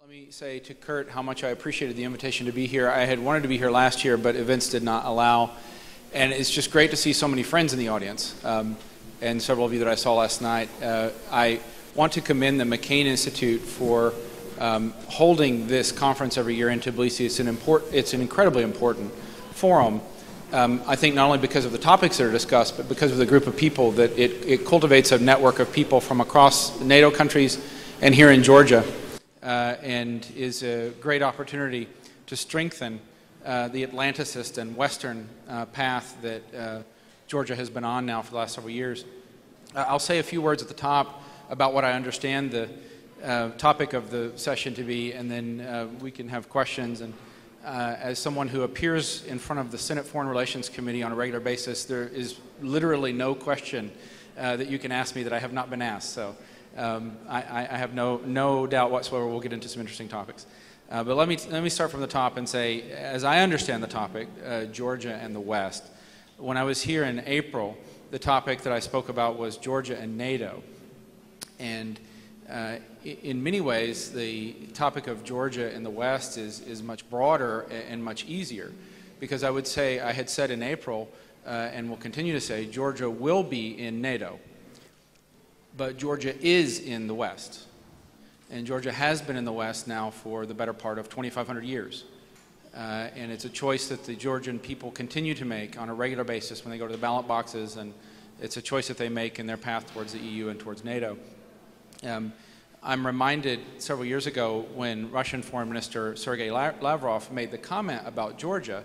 Let me say to Kurt how much I appreciated the invitation to be here. I had wanted to be here last year, but events did not allow. And it's just great to see so many friends in the audience, and several of you that I saw last night. I want to commend the McCain Institute for holding this conference every year in Tbilisi. It's an incredibly important forum. I think not only because of the topics that are discussed, but because of the group of people that it cultivates a network of people from across NATO countries and here in Georgia. And is a great opportunity to strengthen the Atlanticist and Western path that Georgia has been on now for the last several years. I'll say a few words at the top about what I understand the topic of the session to be, and then we can have questions. And as someone who appears in front of the Senate Foreign Relations Committee on a regular basis, there is literally no question that you can ask me that I have not been asked. So. I have no doubt whatsoever we'll get into some interesting topics. But let me start from the top and say, as I understand the topic, Georgia and the West, when I was here in April, the topic that I spoke about was Georgia and NATO. And in many ways, the topic of Georgia and the West is much broader and much easier. Because I would say, I had said in April, and will continue to say, Georgia will be in NATO. But Georgia is in the West, and Georgia has been in the West now for the better part of 2,500 years. And it's a choice that the Georgian people continue to make on a regular basis when they go to the ballot boxes, and it's a choice that they make in their path towards the EU and towards NATO. I'm reminded several years ago when Russian Foreign Minister Sergei Lavrov made the comment about Georgia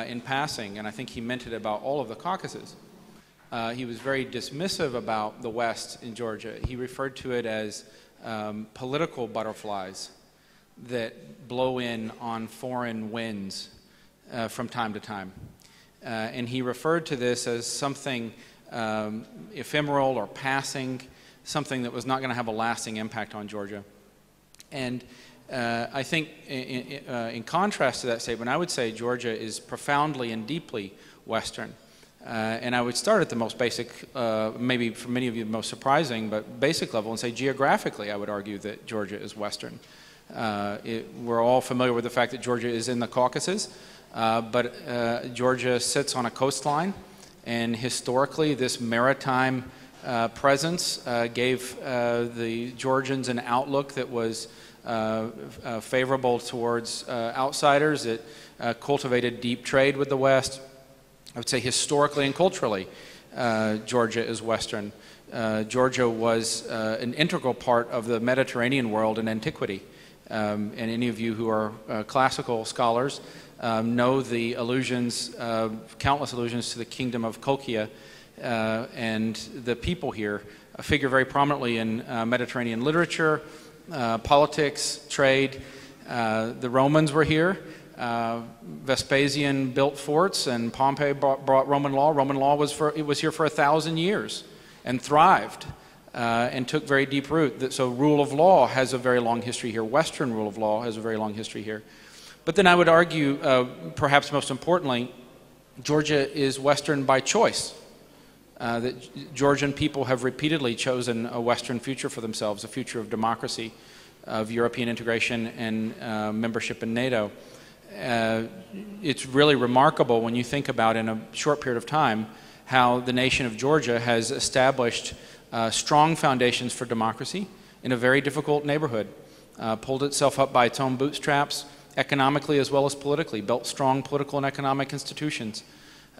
in passing, and I think he meant it about all of the Caucasus. He was very dismissive about the West in Georgia. He referred to it as political butterflies that blow in on foreign winds from time to time. And he referred to this as something ephemeral or passing, something that was not going to have a lasting impact on Georgia. And I think in contrast to that statement, I would say Georgia is profoundly and deeply Western. And I would start at the most basic, maybe for many of you the most surprising, but basic level, and say geographically I would argue that Georgia is Western. We're all familiar with the fact that Georgia is in the Caucasus, but Georgia sits on a coastline, and historically this maritime presence gave the Georgians an outlook that was favorable towards outsiders. It cultivated deep trade with the West. I would say historically and culturally, Georgia is Western. Georgia was an integral part of the Mediterranean world in antiquity. And any of you who are classical scholars know the allusions, countless allusions to the kingdom of Colchia, and the people here figure very prominently in Mediterranean literature, politics, trade. The Romans were here. Vespasian built forts, and Pompey brought Roman law. Roman law was here for 1,000 years and thrived and took very deep root. So rule of law has a very long history here. Western rule of law has a very long history here. But then I would argue, perhaps most importantly, Georgia is Western by choice. That Georgian people have repeatedly chosen a Western future for themselves, a future of democracy, of European integration and membership in NATO. It's really remarkable when you think about in a short period of time how the nation of Georgia has established strong foundations for democracy in a very difficult neighborhood, pulled itself up by its own bootstraps economically as well as politically, built strong political and economic institutions.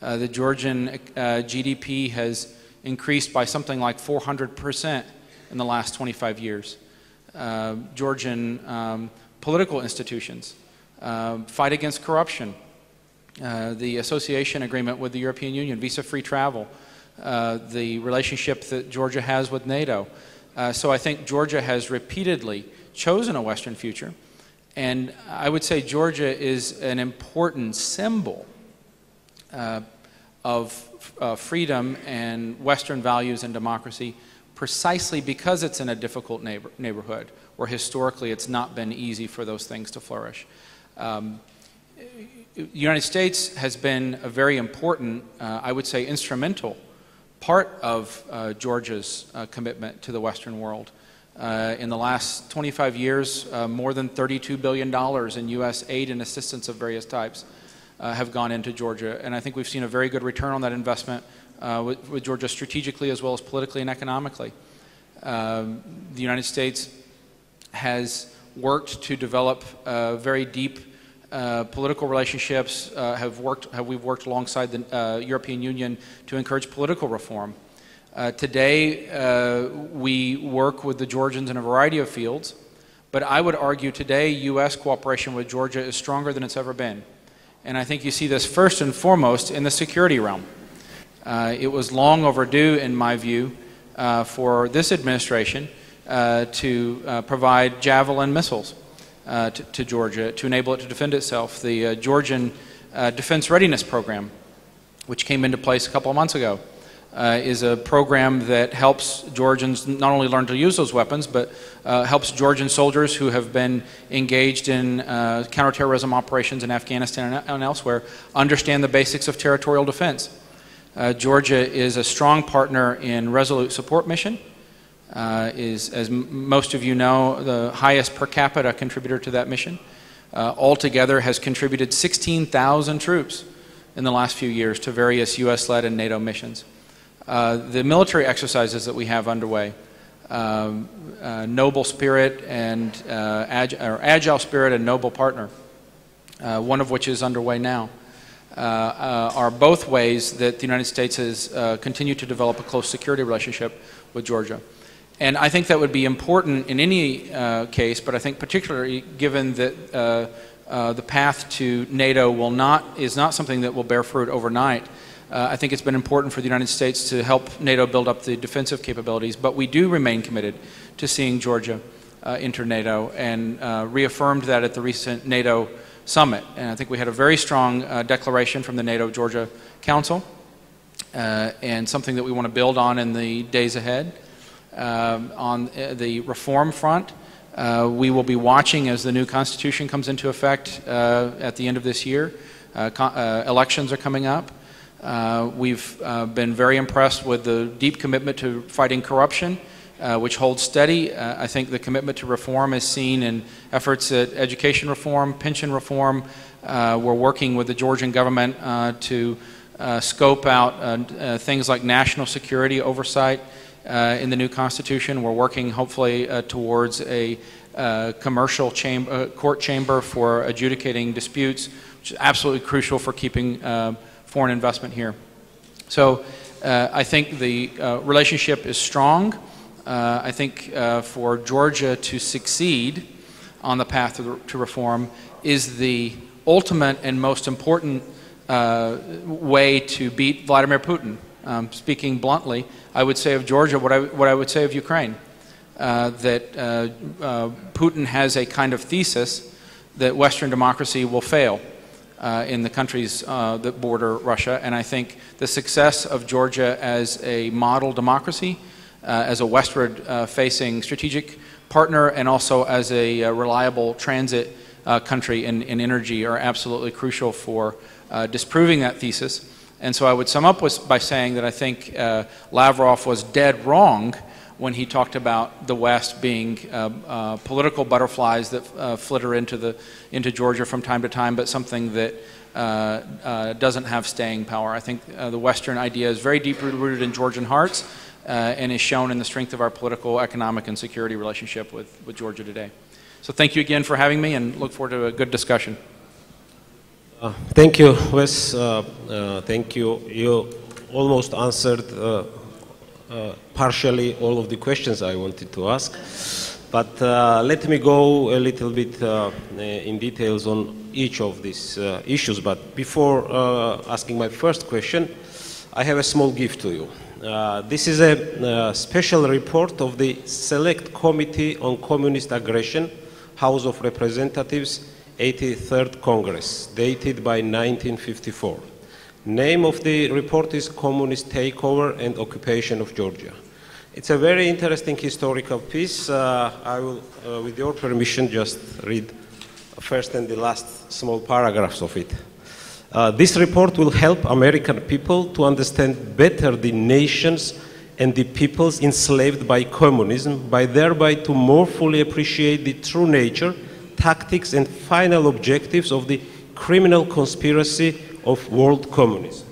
The Georgian GDP has increased by something like 400% in the last 25 years. Georgian political institutions fight against corruption, the association agreement with the European Union, visa-free travel, the relationship that Georgia has with NATO. So I think Georgia has repeatedly chosen a Western future, and I would say Georgia is an important symbol of freedom and Western values and democracy, precisely because it's in a difficult neighborhood where historically it's not been easy for those things to flourish. The United States has been a very important, I would say instrumental, part of Georgia's commitment to the Western world. In the last 25 years, more than $32 billion in U.S. aid and assistance of various types have gone into Georgia. And I think we've seen a very good return on that investment with Georgia strategically as well as politically and economically. The United States has worked to develop very deep political relationships. We've worked alongside the European Union to encourage political reform. Today, we work with the Georgians in a variety of fields, but I would argue today U.S. cooperation with Georgia is stronger than it's ever been. And I think you see this first and foremost in the security realm. It was long overdue, in my view, for this administration to provide Javelin missiles to Georgia to enable it to defend itself. The Georgian Defense Readiness Program, which came into place a couple of months ago, is a program that helps Georgians not only learn to use those weapons, but helps Georgian soldiers who have been engaged in counterterrorism operations in Afghanistan and elsewhere understand the basics of territorial defense. Georgia is a strong partner in Resolute Support Mission, is, as most of you know, the highest per capita contributor to that mission. Altogether has contributed 16,000 troops in the last few years to various U.S.-led and NATO missions. The military exercises that we have underway, noble spirit and agile spirit and noble partner, one of which is underway now, are both ways that the United States has continued to develop a close security relationship with Georgia. And I think that would be important in any case, but I think particularly given that the path to NATO is not something that will bear fruit overnight. I think it's been important for the United States to help NATO build up the defensive capabilities, but we do remain committed to seeing Georgia enter NATO, and reaffirmed that at the recent NATO summit. And I think we had a very strong declaration from the NATO-Georgia Council, and something that we want to build on in the days ahead. On the reform front, we will be watching as the new Constitution comes into effect at the end of this year. Elections are coming up. We've been very impressed with the deep commitment to fighting corruption, which holds steady. I think the commitment to reform is seen in efforts at education reform, pension reform. We're working with the Georgian government to scope out things like national security oversight in the new Constitution. We're working hopefully towards a commercial court chamber for adjudicating disputes, which is absolutely crucial for keeping foreign investment here. So I think the relationship is strong. I think for Georgia to succeed on the path to reform is the ultimate and most important way to beat Vladimir Putin. Speaking bluntly, I would say of Georgia what I would say of Ukraine, that Putin has a kind of thesis that Western democracy will fail in the countries that border Russia. And I think the success of Georgia as a model democracy, as a westward-facing strategic partner, and also as a reliable transit country in energy are absolutely crucial for disproving that thesis. And so I would sum up by saying that I think Lavrov was dead wrong when he talked about the West being political butterflies that flitter into Georgia from time to time, but something that doesn't have staying power. I think the Western idea is very deeply rooted in Georgian hearts and is shown in the strength of our political, economic, and security relationship with Georgia today. So thank you again for having me, and look forward to a good discussion. Thank you, Wes. Thank you. You almost answered partially all of the questions I wanted to ask. But let me go a little bit in details on each of these issues. But before asking my first question, I have a small gift to you. This is a special report of the Select Committee on Communist Aggression, House of Representatives, 83rd Congress, dated by 1954. Name of the report is Communist Takeover and Occupation of Georgia. It's a very interesting historical piece. I will, with your permission, just read first and the last small paragraphs of it. This report will help American people to understand better the nation's and the peoples enslaved by communism, by thereby to more fully appreciate the true nature, tactics, and final objectives of the criminal conspiracy of world communism.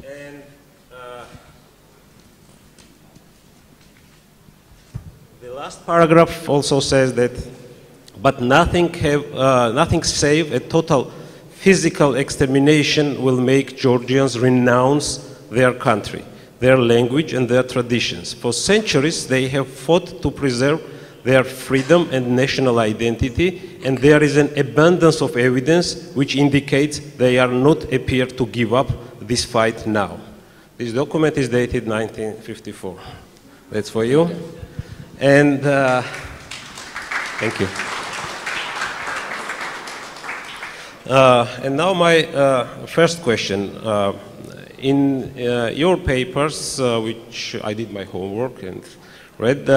And the last paragraph also says that, but nothing save a total physical extermination will make Georgians renounce their country, their language, and their traditions. For centuries, they have fought to preserve their freedom and national identity, and there is an abundance of evidence which indicates they are not appear to give up this fight now. This document is dated 1954. That's for you. And thank you. And now my first question. In your papers, which I did my homework and read,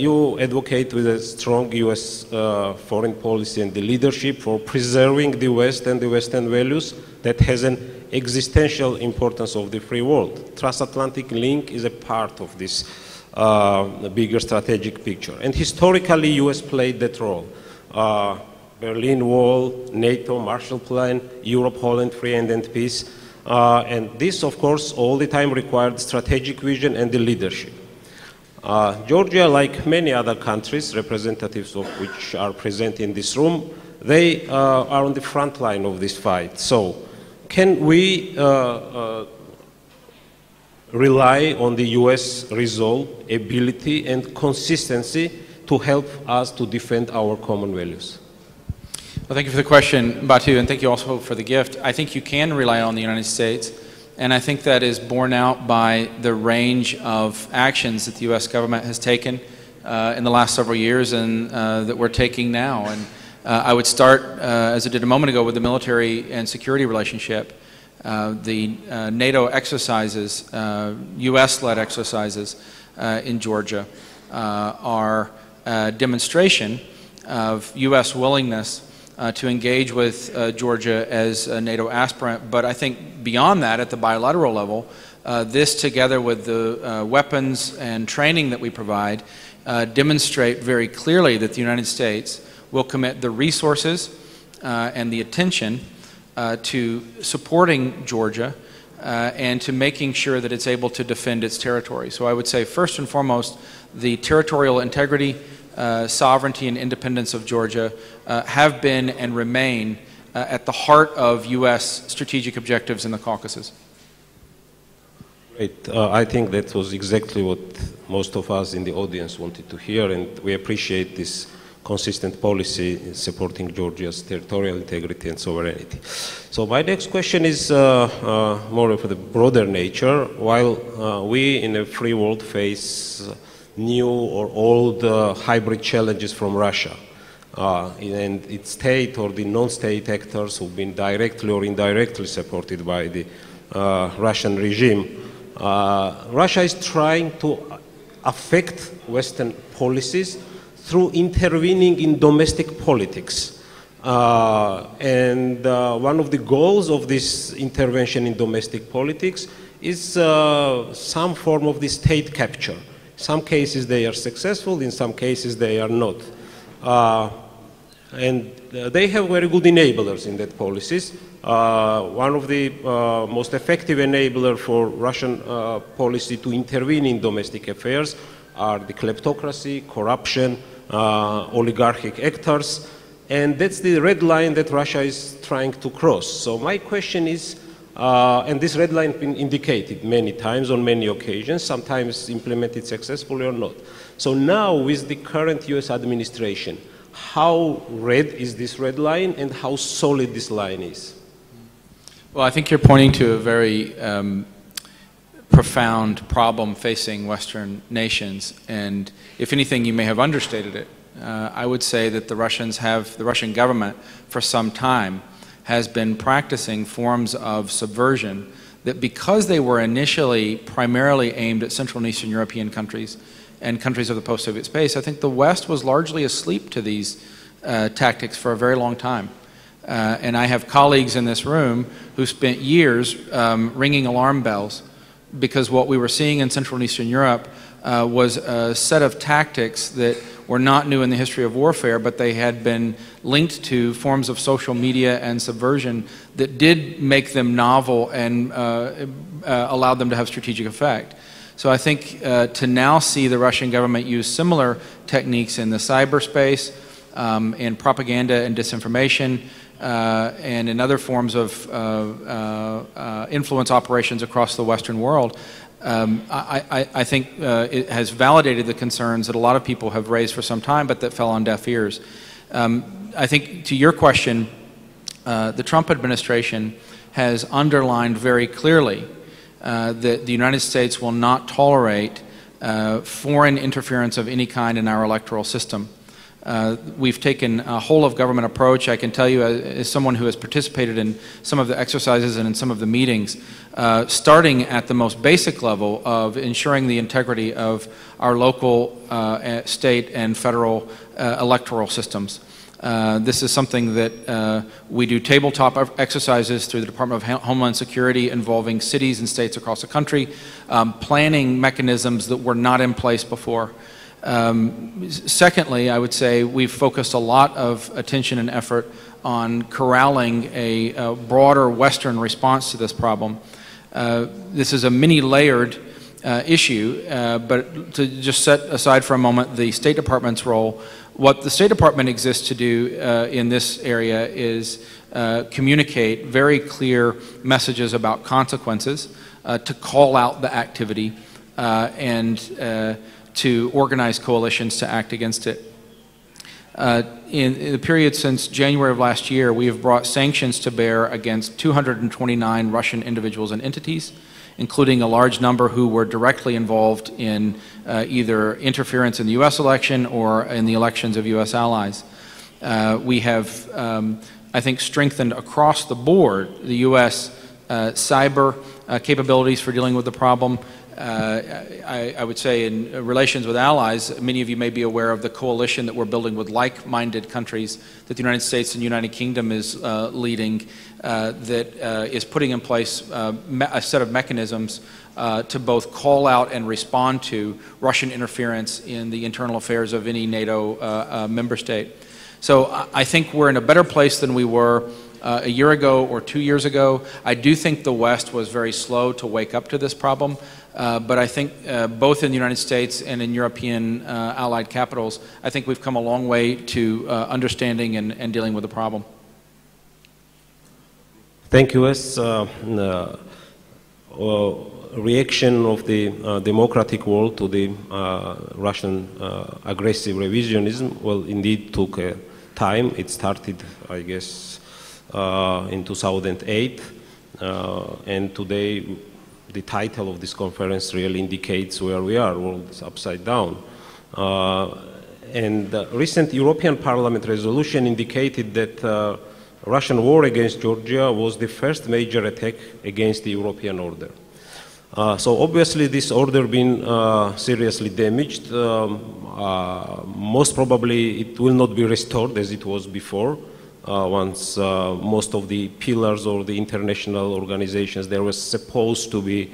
you advocate with a strong U.S. Foreign policy and the leadership for preserving the West and the Western values that has an existential importance of the free world. Transatlantic link is a part of this bigger strategic picture. And historically, U.S. played that role. Berlin Wall, NATO, Marshall Plan, Europe, Holland, free and peace. And this, of course, all the time required strategic vision and the leadership. Georgia, like many other countries, representatives of which are present in this room, they are on the front line of this fight. So, can we rely on the U.S. resolve, ability, and consistency to help us to defend our common values? Well, thank you for the question, Batu, and thank you also for the gift. I think you can rely on the United States, and I think that is borne out by the range of actions that the U.S. government has taken in the last several years and that we're taking now. And I would start, as I did a moment ago, with the military and security relationship. The NATO exercises, U.S.-led exercises in Georgia are a demonstration of U.S. willingness to engage with Georgia as a NATO aspirant. But I think beyond that, at the bilateral level, this together with the weapons and training that we provide demonstrate very clearly that the United States will commit the resources and the attention to supporting Georgia and to making sure that it's able to defend its territory. So I would say first and foremost, the territorial integrity, sovereignty and independence of Georgia have been and remain at the heart of U.S. strategic objectives in the Caucasus. Great. I think that was exactly what most of us in the audience wanted to hear, and we appreciate this consistent policy in supporting Georgia's territorial integrity and sovereignty. So my next question is more of the broader nature. While we in a free world face new or old hybrid challenges from Russia and its state or the non-state actors who've been directly or indirectly supported by the Russian regime. Russia is trying to affect Western policies through intervening in domestic politics. And one of the goals of this intervention in domestic politics is some form of the state capture. Some cases they are successful, in some cases they are not. And they have very good enablers in that policies. One of the most effective enabler for Russian policy to intervene in domestic affairs are the kleptocracy, corruption, oligarchic actors, and that's the red line that Russia is trying to cross. So my question is, and this red line has been indicated many times on many occasions, sometimes implemented successfully or not. So now with the current US administration, how red is this red line and how solid this line is? Well, I think you're pointing to a very profound problem facing Western nations, and if anything, you may have understated it. I would say that the Russian government for some time has been practicing forms of subversion that, because they were initially primarily aimed at Central and Eastern European countries and countries of the post-Soviet space, I think the West was largely asleep to these tactics for a very long time. And I have colleagues in this room who spent years ringing alarm bells because what we were seeing in Central and Eastern Europe was a set of tactics that were not new in the history of warfare, but they had been linked to forms of social media and subversion that did make them novel and allowed them to have strategic effect. So I think to now see the Russian government use similar techniques in the cyberspace, in propaganda and disinformation, and in other forms of influence operations across the Western world, I think it has validated the concerns that a lot of people have raised for some time, but that fell on deaf ears. I think to your question, the Trump administration has underlined very clearly that the United States will not tolerate foreign interference of any kind in our electoral system. We've taken a whole-of-government approach. I can tell you, as someone who has participated in some of the exercises and in some of the meetings, starting at the most basic level of ensuring the integrity of our local, state, and federal electoral systems. This is something that we do tabletop exercises through the Department of Homeland Security involving cities and states across the country, planning mechanisms that were not in place before. Secondly, I would say we've focused a lot of attention and effort on corralling a broader Western response to this problem. This is a many-layered issue, but to just set aside for a moment the State Department's role, what the State Department exists to do in this area is communicate very clear messages about consequences, to call out the activity, and to organize coalitions to act against it. In the period since January of last year, we have brought sanctions to bear against 229 Russian individuals and entities, including a large number who were directly involved in either interference in the U.S. election or in the elections of U.S. allies. We have, I think, strengthened across the board the U.S. Cyber capabilities for dealing with the problem. I would say in relations with allies, many of you may be aware of the coalition that we're building with like-minded countries that the United States and United Kingdom is leading, that is putting in place a set of mechanisms to both call out and respond to Russian interference in the internal affairs of any NATO member state. So I think we're in a better place than we were a year ago or 2 years ago. I do think the West was very slow to wake up to this problem. But I think both in the United States and in European allied capitals, I think we've come a long way to understanding and dealing with the problem. Thank you. As reaction of the democratic world to the Russian aggressive revisionism, well, indeed took time. It started, I guess, in 2008, and today the title of this conference really indicates where we are. World is upside down. And the recent European Parliament resolution indicated that Russian war against Georgia was the first major attack against the European order. So obviously this order been seriously damaged. Most probably it will not be restored as it was before. Once most of the pillars or the international organizations that were supposed to be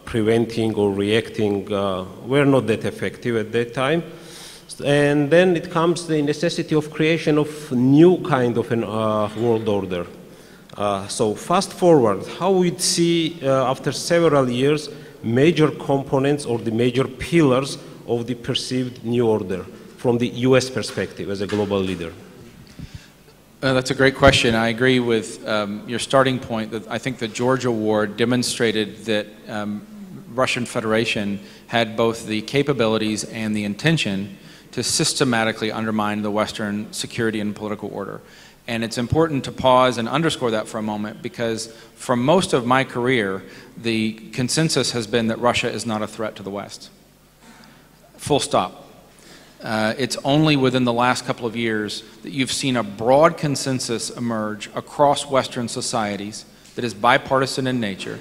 preventing or reacting were not that effective at that time. And then it comes the necessity of creation of new kind of an world order. So fast forward, how we'd see after several years major components or the major pillars of the perceived new order from the US perspective as a global leader? That's a great question. I agree with your starting point that I think the Georgia war demonstrated that Russian Federation had both the capabilities and the intention to systematically undermine the Western security and political order. And it's important to pause and underscore that for a moment, because for most of my career, the consensus has been that Russia is not a threat to the West. Full stop. It's only within the last couple of years that you've seen a broad consensus emerge across Western societies that is bipartisan in nature,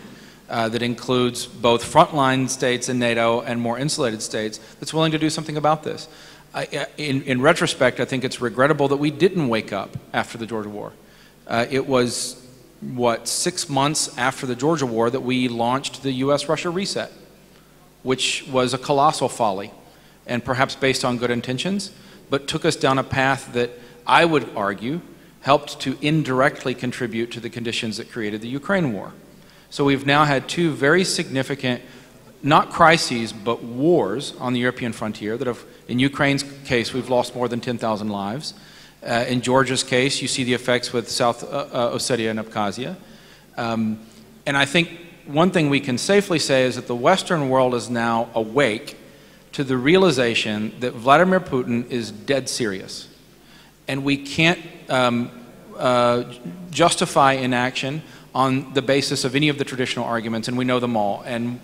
that includes both frontline states in NATO and more insulated states, that's willing to do something about this. In retrospect, I think it's regrettable that we didn't wake up after the Georgia war. It was 6 months after the Georgia War that we launched the U.S.-Russia reset, which was a colossal folly, and perhaps based on good intentions, but took us down a path that I would argue helped to indirectly contribute to the conditions that created the Ukraine war. So we've now had two very significant, not crises, but wars on the European frontier that have, in Ukraine's case, we've lost more than 10,000 lives. In Georgia's case, you see the effects with South Ossetia and Abkhazia. And I think one thing we can safely say is that the Western world is now awake to the realization that Vladimir Putin is dead serious. And we can't justify inaction on the basis of any of the traditional arguments, and we know them all. And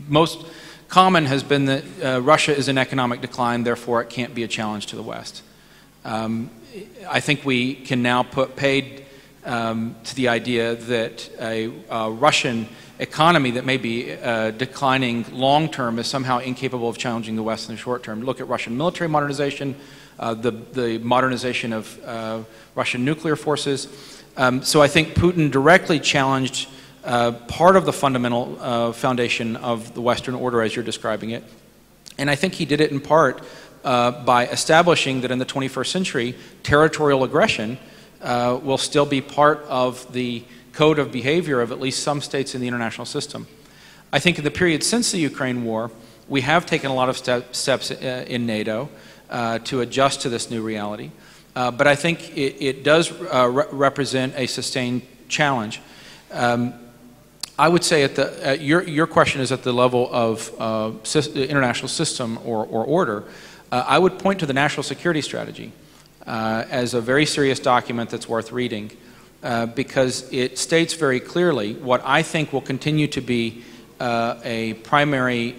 most common has been that Russia is in economic decline, therefore it can't be a challenge to the West. I think we can now put paid to the idea that a Russian economy that may be declining long-term is somehow incapable of challenging the West in the short term. Look at Russian military modernization, the modernization of Russian nuclear forces. So I think Putin directly challenged part of the fundamental foundation of the Western order as you're describing it. And I think he did it in part by establishing that in the 21st century, territorial aggression will still be part of the code of behavior of at least some states in the international system. I think in the period since the Ukraine war, we have taken a lot of steps in NATO to adjust to this new reality. But I think it does represent a sustained challenge. I would say your question is at the level of international system or order. I would point to the National Security Strategy as a very serious document that's worth reading because it states very clearly what I think will continue to be a primary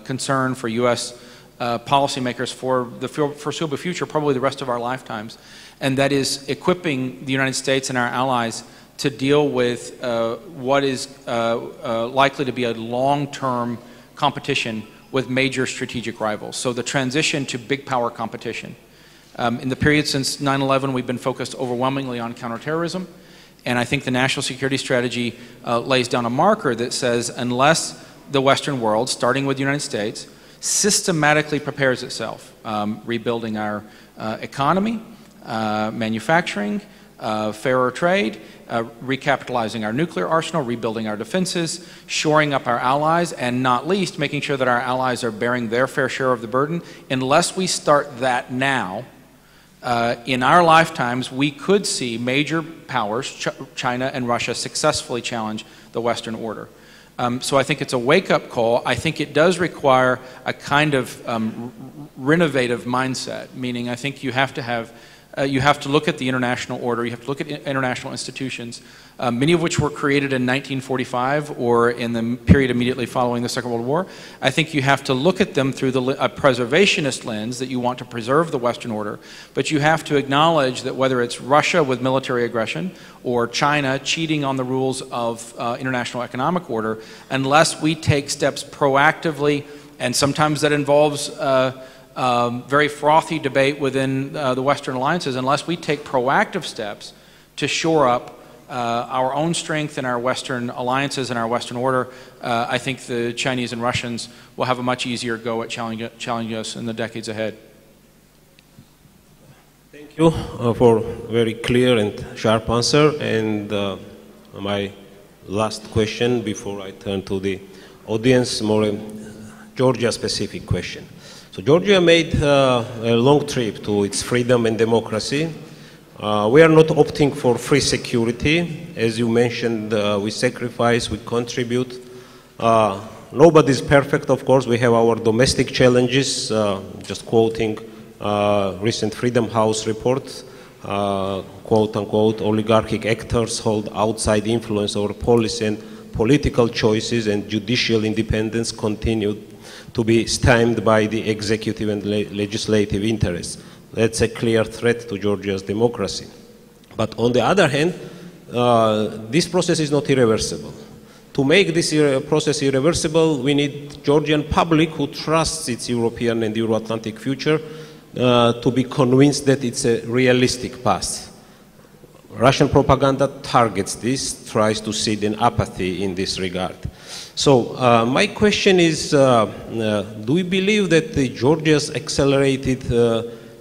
concern for U.S. Policymakers for the foreseeable future, probably the rest of our lifetimes, and that is equipping the United States and our allies to deal with what is likely to be a long-term competition with major strategic rivals. So the transition to big power competition. In the period since 9/11, we've been focused overwhelmingly on counterterrorism, and I think the National Security Strategy lays down a marker that says unless the Western world, starting with the United States, systematically prepares itself, rebuilding our economy, manufacturing, fairer trade, recapitalizing our nuclear arsenal, rebuilding our defenses, shoring up our allies, and not least making sure that our allies are bearing their fair share of the burden. Unless we start that now, in our lifetimes, we could see major powers, China and Russia, successfully challenge the Western order. So I think it's a wake-up call. I think it does require a kind of renovative mindset, meaning I think you have to have you have to look at the international order, you have to look at international institutions, many of which were created in 1945 or in the period immediately following the Second World War. I think you have to look at them through a preservationist lens that you want to preserve the Western order, but you have to acknowledge that whether it's Russia with military aggression or China cheating on the rules of international economic order, unless we take steps proactively, and sometimes that involves very frothy debate within the Western alliances, unless we take proactive steps to shore up our own strength in our Western alliances and our Western order, I think the Chinese and Russians will have a much easier go at challenging us in the decades ahead. Thank you for a very clear and sharp answer. And my last question before I turn to the audience, more a Georgia-specific question. So Georgia made a long trip to its freedom and democracy. We are not opting for free security. As you mentioned, we sacrifice, we contribute. Nobody's perfect, of course. We have our domestic challenges, just quoting recent Freedom House report, quote-unquote, oligarchic actors hold outside influence over policy and political choices, and judicial independence continued to be stymied by the executive and legislative interests. That's a clear threat to Georgia's democracy. But on the other hand, this process is not irreversible. To make this process irreversible, we need Georgian public who trusts its European and Euro-Atlantic future to be convinced that it's a realistic path. Russian propaganda targets this, tries to seed an apathy in this regard. So my question is, do we believe that Georgia's accelerated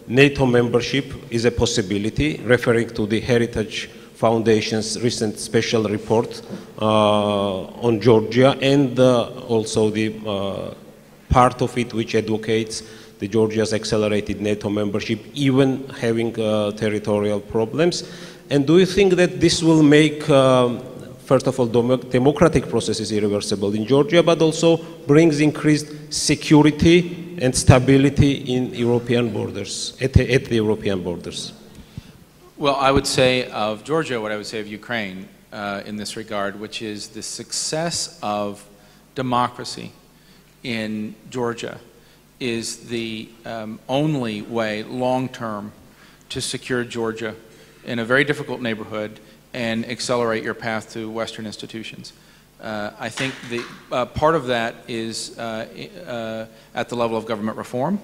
NATO membership is a possibility, referring to the Heritage Foundation's recent special report on Georgia, and also the part of it which advocates the Georgia's accelerated NATO membership, even having territorial problems? And do you think that this will make, first of all, democratic processes irreversible in Georgia, but also brings increased security and stability in European borders, at the European borders? Well, I would say of Georgia what I would say of Ukraine in this regard, which is the success of democracy in Georgia is the only way long-term to secure Georgia in a very difficult neighborhood and accelerate your path to Western institutions. I think the part of that is at the level of government reform.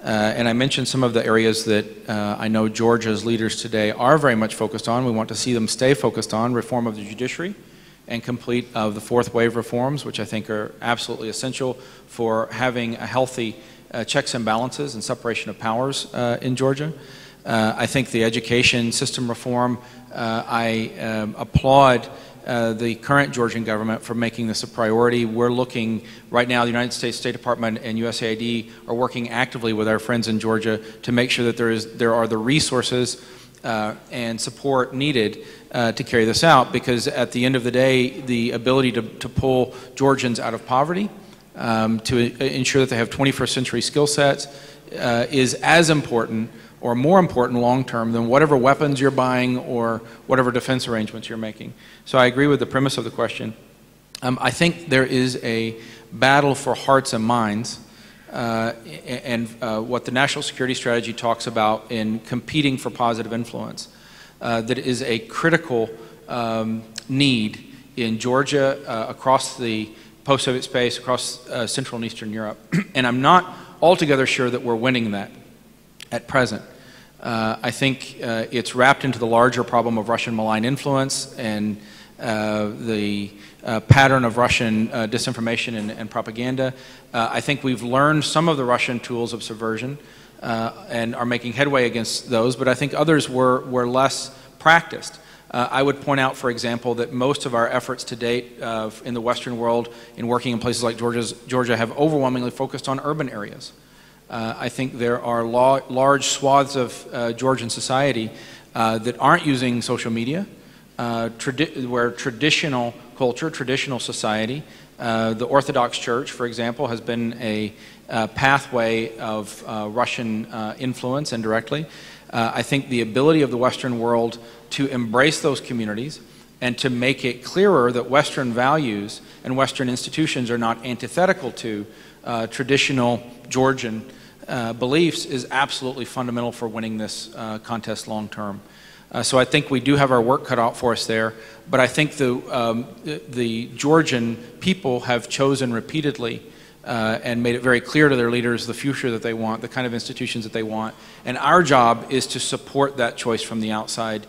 And I mentioned some of the areas that I know Georgia's leaders today are very much focused on. We want to see them stay focused on reform of the judiciary and complete of the fourth wave reforms, which I think are absolutely essential for having a healthy checks and balances and separation of powers in Georgia. I think the education system reform, I applaud the current Georgian government for making this a priority. We're looking right now, the United States State Department and USAID are working actively with our friends in Georgia to make sure that there are the resources and support needed to carry this out, because at the end of the day, the ability to pull Georgians out of poverty, to ensure that they have 21st century skill sets is as important or more important long-term than whatever weapons you're buying or whatever defense arrangements you're making. So I agree with the premise of the question. I think there is a battle for hearts and minds, and what the National Security Strategy talks about in competing for positive influence, that is a critical need in Georgia, across the post-Soviet space, across Central and Eastern Europe. And I'm not altogether sure that we're winning that at present. I think it's wrapped into the larger problem of Russian malign influence and the pattern of Russian disinformation and propaganda. I think we've learned some of the Russian tools of subversion and are making headway against those, but I think others were less practiced. I would point out, for example, that most of our efforts to date in the Western world in working in places like Georgia have overwhelmingly focused on urban areas. I think there are large swaths of Georgian society that aren't using social media, where traditional culture, traditional society, the Orthodox Church, for example, has been a pathway of Russian influence indirectly. I think the ability of the Western world to embrace those communities and to make it clearer that Western values and Western institutions are not antithetical to traditional Georgian beliefs is absolutely fundamental for winning this contest long term. So I think we do have our work cut out for us there, but I think the Georgian people have chosen repeatedly and made it very clear to their leaders the future that they want, the kind of institutions that they want. And our job is to support that choice from the outside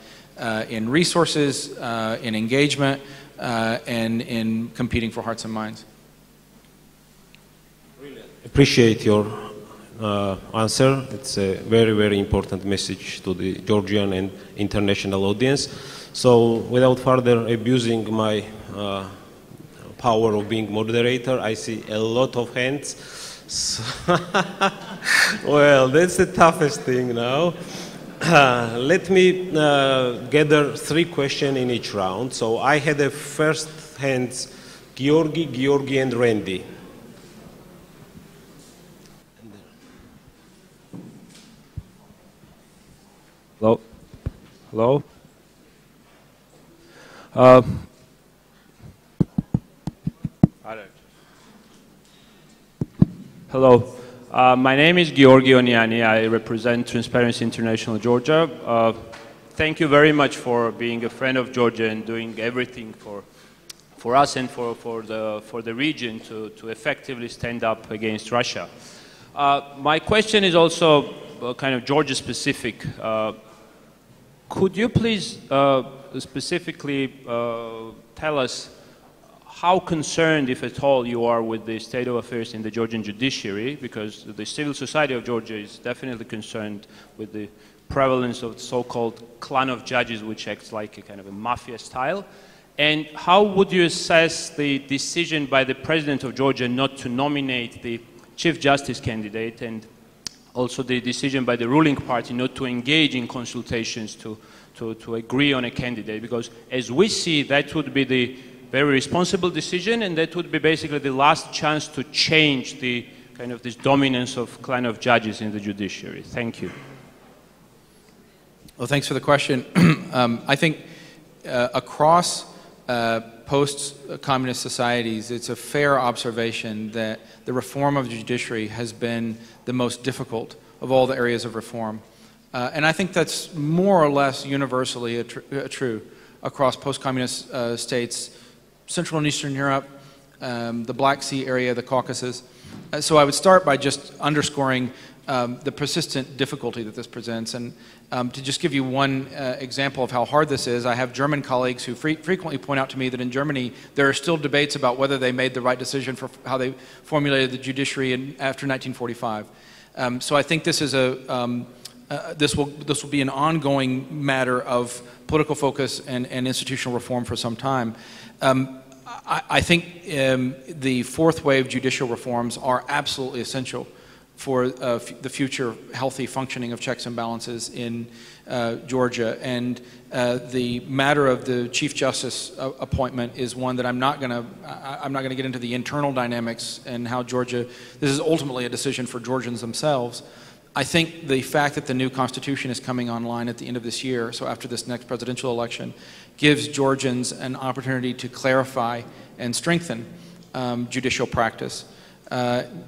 in resources, in engagement, and in competing for hearts and minds. Appreciate your answer. It's a very, very important message to the Georgian and international audience. So without further abusing my power of being moderator, I see a lot of hands. So well, that's the toughest thing now. Let me gather 3 questions in each round. So I had the first hands, Georgi, and Randy. Hello? Hello? Hello. My name is Georgi Oniani. I represent Transparency International Georgia. Thank you very much for being a friend of Georgia and doing everything for us and for the region to effectively stand up against Russia. My question is also kind of Georgia specific. Could you please specifically tell us how concerned, if at all, you are with the state of affairs in the Georgian judiciary? Because the civil society of Georgia is definitely concerned with the prevalence of the so-called clan of judges, which acts like a kind of a mafia style. And how would you assess the decision by the president of Georgia not to nominate the Chief Justice candidate, and also the decision by the ruling party not to engage in consultations to agree on a candidate? Because as we see, that would be the very responsible decision, and that would be basically the last chance to change the kind of this dominance of clan of judges in the judiciary. Thank you. Well, thanks for the question. I think across post-communist societies, it's a fair observation that the reform of the judiciary has been the most difficult of all the areas of reform. And I think that's more or less universally true across post-communist states, Central and Eastern Europe, the Black Sea area, the Caucasus. So I would start by just underscoring the persistent difficulty that this presents. And to just give you one example of how hard this is, I have German colleagues who frequently point out to me that in Germany there are still debates about whether they made the right decision for how they formulated the judiciary after 1945. So I think this is this will be an ongoing matter of political focus and institutional reform for some time. I think the fourth wave judicial reforms are absolutely essential for the future healthy functioning of checks and balances in Georgia. And the matter of the Chief Justice appointment is one that I'm not going to get into the internal dynamics and how Georgia, this is ultimately a decision for Georgians themselves. I think the fact that the new constitution is coming online at the end of this year, so after this next presidential election, gives Georgians an opportunity to clarify and strengthen judicial practice.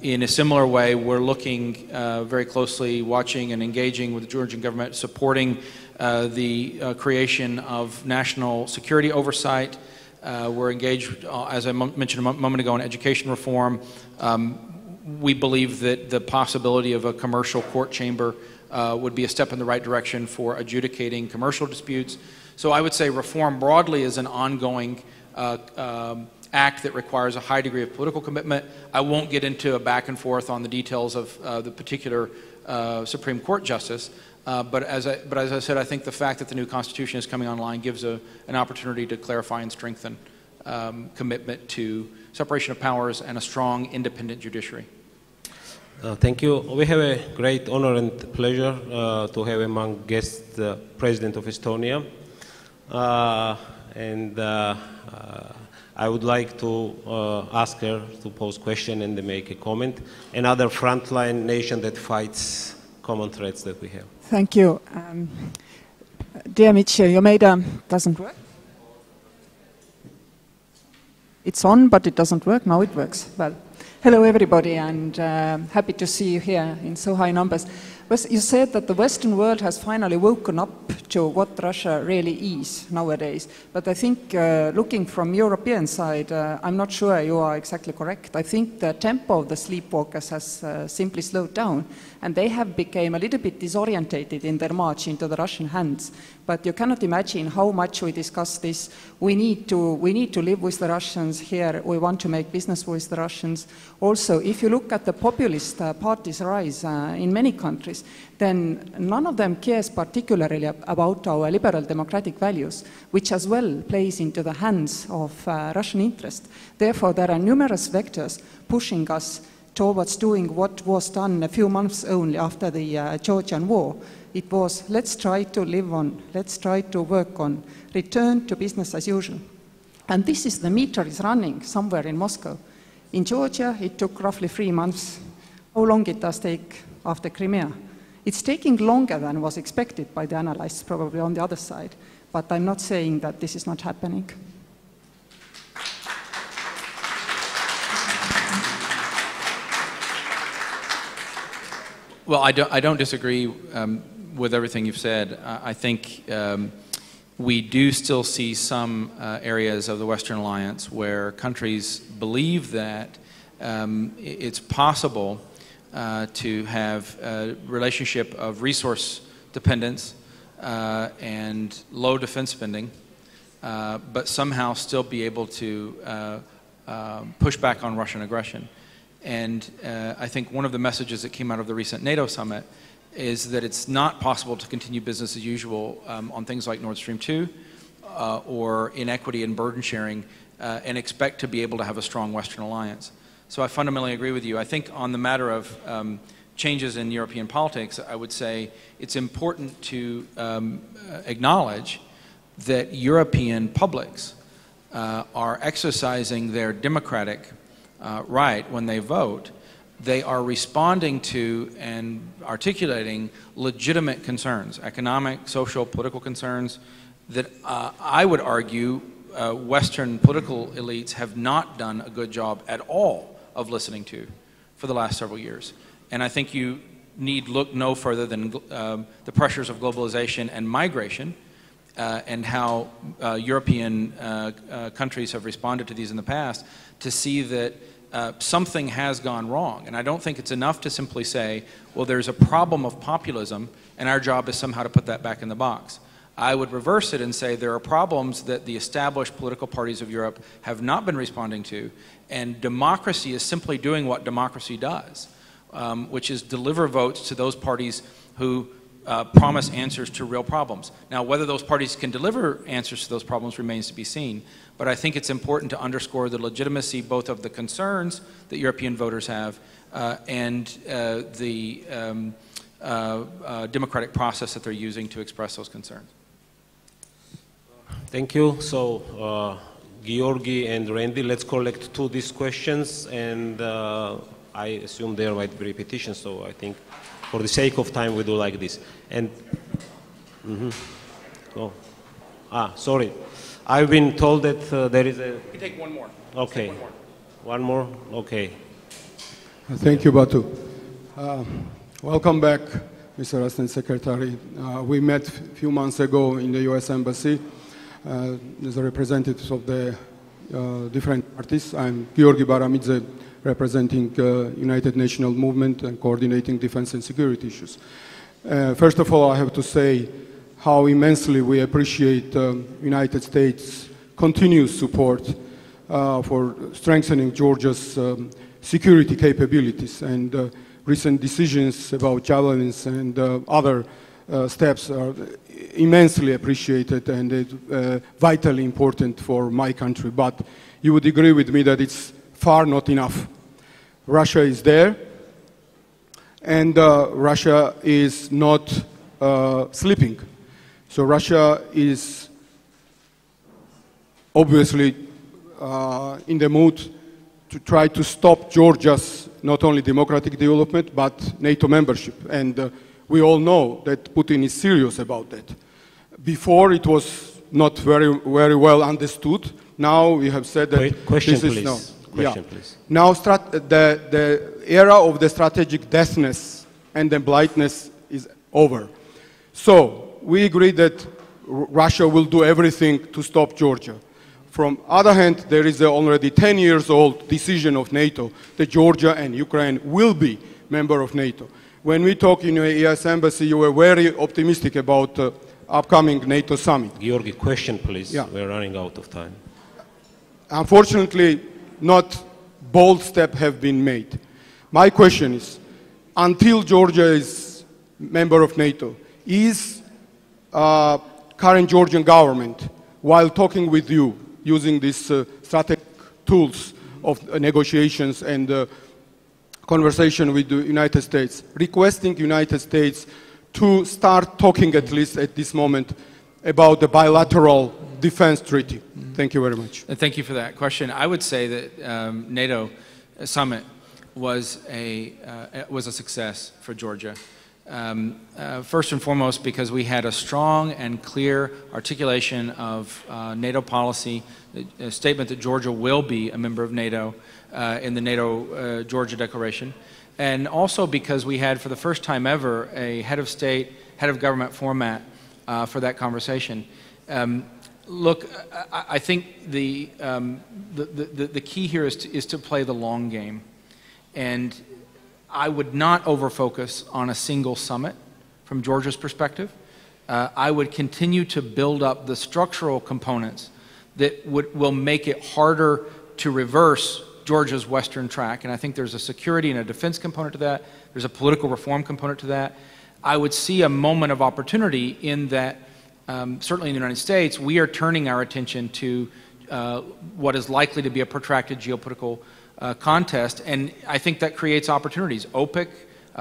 In a similar way, we're looking very closely, watching and engaging with the Georgian government, supporting the creation of national security oversight. We're engaged, as I mentioned a moment ago, in education reform. We believe that the possibility of a commercial court chamber would be a step in the right direction for adjudicating commercial disputes. So I would say reform broadly is an ongoing act that requires a high degree of political commitment. I won't get into a back and forth on the details of the particular Supreme Court justice, but as I said, I think the fact that the new Constitution is coming online gives an opportunity to clarify and strengthen commitment to separation of powers and a strong, independent judiciary. Thank you. We have a great honor and pleasure to have among guests the President of Estonia. I would like to ask her to pose a question and make a comment. Another frontline nation that fights common threats that we have. Thank you. Dear Mitchell, your maida doesn't work. It's on, but it doesn't work. Now it works. Well, hello everybody, and happy to see you here in so high numbers. You said that the Western world has finally woken up to what Russia really is nowadays. But I think looking from European side, I'm not sure you are exactly correct. I think the tempo of the sleepwalkers has simply slowed down, and they have become a little bit disorientated in their march into the Russian hands. But you cannot imagine how much we discuss this. We need to live with the Russians here. We want to make business with the Russians. Also, if you look at the populist parties' rise in many countries, then none of them cares particularly about our liberal democratic values, which as well plays into the hands of Russian interest. Therefore, there are numerous vectors pushing us towards doing what was done a few months only after the Georgian war. It was, let's try to live on, let's try to work on, return to business as usual. And this is, the meter is running somewhere in Moscow. In Georgia, it took roughly 3 months. How long it does take after Crimea? It's taking longer than was expected by the analysts, probably on the other side. But I'm not saying that this is not happening. Well, I don't disagree with everything you've said. I think we do still see some areas of the Western Alliance where countries believe that it's possible to have a relationship of resource dependence and low defense spending, but somehow still be able to push back on Russian aggression. And I think one of the messages that came out of the recent NATO summit is that it's not possible to continue business as usual on things like Nord Stream 2 or inequity and burden sharing and expect to be able to have a strong Western alliance. So I fundamentally agree with you. I think on the matter of changes in European politics, I would say it's important to acknowledge that European publics are exercising their democratic right when they vote. They are responding to and articulating legitimate concerns, economic, social, political concerns that I would argue Western political elites have not done a good job at all of listening to for the last several years. And I think you need look no further than the pressures of globalization and migration and how European countries have responded to these in the past to see that something has gone wrong. And I don't think it's enough to simply say, well, there's a problem of populism and our job is somehow to put that back in the box. I would reverse it and say there are problems that the established political parties of Europe have not been responding to, and democracy is simply doing what democracy does, which is deliver votes to those parties who promise answers to real problems. Now, whether those parties can deliver answers to those problems remains to be seen, but I think it's important to underscore the legitimacy both of the concerns that European voters have and the democratic process that they're using to express those concerns. Thank you. So, Georgi and Randy, let's collect two these questions, and I assume there might be repetitions, so I think for the sake of time we do like this. And, sorry. I've been told that there is a... You can take one more. Okay. One more? Okay. Thank you, Batu. Welcome back, Mr. Assistant Secretary. We met a few months ago in the U.S. Embassy as the representatives of the different parties. I'm Georgi Baramidze, representing United Nations Movement and coordinating defense and security issues. First of all, I have to say how immensely we appreciate United States' continuous support for strengthening Georgia's security capabilities, and recent decisions about javelins and other steps are immensely appreciated and vitally important for my country. But you would agree with me that it's far not enough. Russia is there, and Russia is not sleeping. So Russia is obviously in the mood to try to stop Georgia's not only democratic development but NATO membership. And we all know that Putin is serious about that. Before it was not very well understood. Now we have said that Question, this is please. now. Question, please. Now the era of the strategic deafness and the blindness is over. So we agree that Russia will do everything to stop Georgia. From other hand, there is already 10 years old decision of NATO that Georgia and Ukraine will be member of NATO. When we talk in the US Embassy, you were very optimistic about the upcoming NATO summit. Georgi, question, please. Yeah. We're running out of time. Unfortunately, not bold steps have been made. My question is, until Georgia is member of NATO, is current Georgian government, while talking with you, using these strategic tools of negotiations and conversation with the United States, requesting United States to start talking, at least at this moment, about the bilateral defense treaty? Thank you very much. Thank you for that question. I would say that NATO summit was a success for Georgia. First and foremost, because we had a strong and clear articulation of NATO policy, a statement that Georgia will be a member of NATO in the NATO Georgia Declaration, and also because we had, for the first time ever, a head of state, head of government format for that conversation. Look, I think the key here is to play the long game, and I would not overfocus on a single summit from Georgia's perspective. I would continue to build up the structural components that will make it harder to reverse Georgia's western track. And I think there's a security and a defense component to that. There's a political reform component to that. I would see a moment of opportunity in that, certainly in the United States, we are turning our attention to what is likely to be a protracted geopolitical contest. And I think that creates opportunities. OPEC,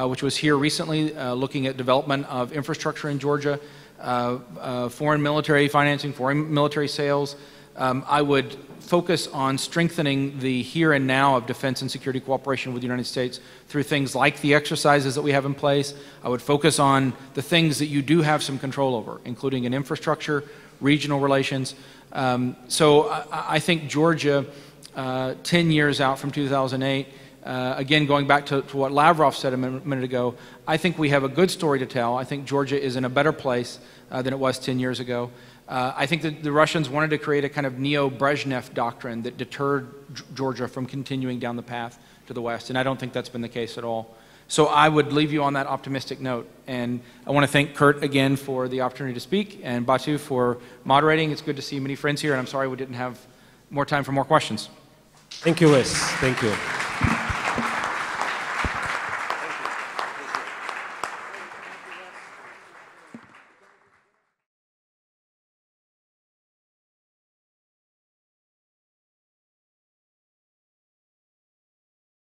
which was here recently, looking at development of infrastructure in Georgia, foreign military financing, foreign military sales. I would focus on strengthening the here and now of defense and security cooperation with the United States through things like the exercises that we have in place. I would focus on the things that you do have some control over, including in infrastructure, regional relations. So I think Georgia, 10 years out from 2008, again, going back to what Lavrov said a minute ago, I think we have a good story to tell. I think Georgia is in a better place than it was 10 years ago. I think that the Russians wanted to create a kind of neo-Brezhnev doctrine that deterred Georgia from continuing down the path to the west, and I don't think that's been the case at all. So I would leave you on that optimistic note. And I want to thank Kurt again for the opportunity to speak, and Batu for moderating. It's good to see many friends here, and I'm sorry we didn't have more time for more questions. Thank you, Wes. Thank you.